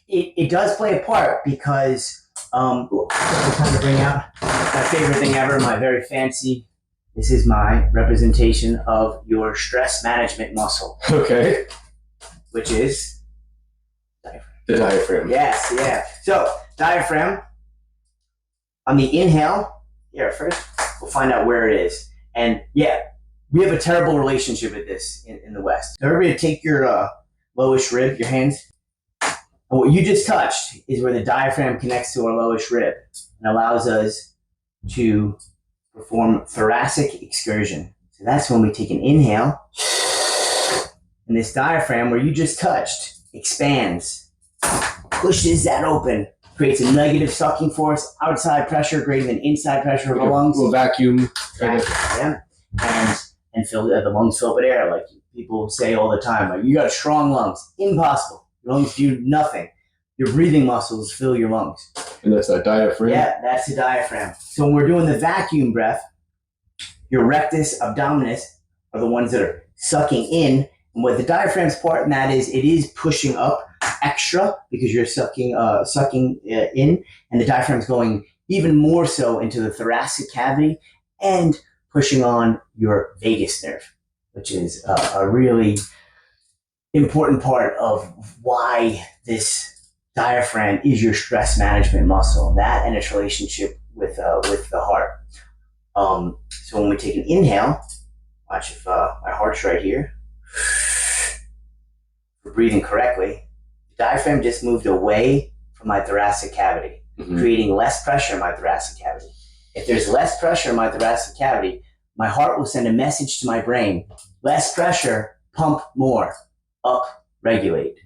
it does play a part because I'm trying to bring out my favorite thing ever, my very fancy. This is my representation of your stress management muscle. Okay. Which is diaphragm. The diaphragm. Yes, yeah. So diaphragm, on the inhale, here first, we'll find out where it is. And yeah, we have a terrible relationship with this in the West. So everybody take your lowest rib, your hands, and what you just touched is where the diaphragm connects to our lowest rib and allows us to perform thoracic excursion. So that's when we take an inhale, and this diaphragm where you just touched expands, pushes that open, creates a negative sucking force, outside pressure greater than inside pressure of the lungs. Will vacuum. Yeah. And fill the lungs fill with air, like people say all the time. Like, you got strong lungs. Impossible. Your lungs do nothing. Your breathing muscles fill your lungs. And that's that diaphragm? Yeah, that's the diaphragm. So when we're doing the vacuum breath, your rectus abdominis are the ones that are sucking in. And what the diaphragm's part in that is, it is pushing up extra because you're sucking in, and the diaphragm's going even more so into the thoracic cavity and pushing on your vagus nerve, which is a really important part of why this diaphragm is your stress management muscle, that and its relationship with the heart. So when we take an inhale, watch if my heart's right here. We're breathing correctly. The diaphragm just moved away from my thoracic cavity, creating less pressure in my thoracic cavity. If there's less pressure in my thoracic cavity, my heart will send a message to my brain: less pressure, pump more, up, regulate.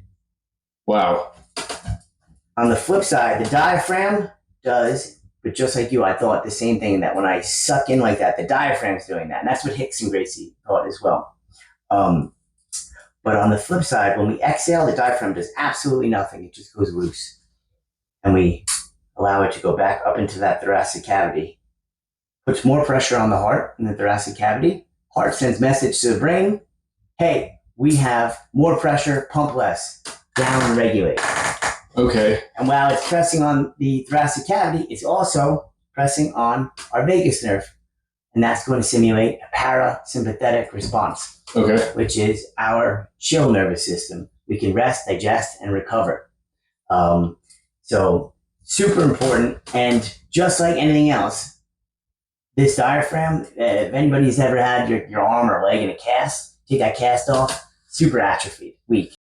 Wow. On the flip side, the diaphragm does, but just like you, I thought the same thing, that when I suck in like that, the diaphragm's doing that. And that's what Hicks and Gracie thought as well. But on the flip side, when we exhale, the diaphragm does absolutely nothing. It just goes loose. And we allow it to go back up into that thoracic cavity. Puts more pressure on the heart in the thoracic cavity. Heart sends message to the brain: hey, we have more pressure, pump less, down, regulate. Okay. And while it's pressing on the thoracic cavity, it's also pressing on our vagus nerve. And that's going to simulate a parasympathetic response, okay, which is our chill nervous system. We can rest, digest, and recover. So super important. And just like anything else, this diaphragm, if anybody's ever had your arm or leg in a cast, take that cast off, super atrophied, weak.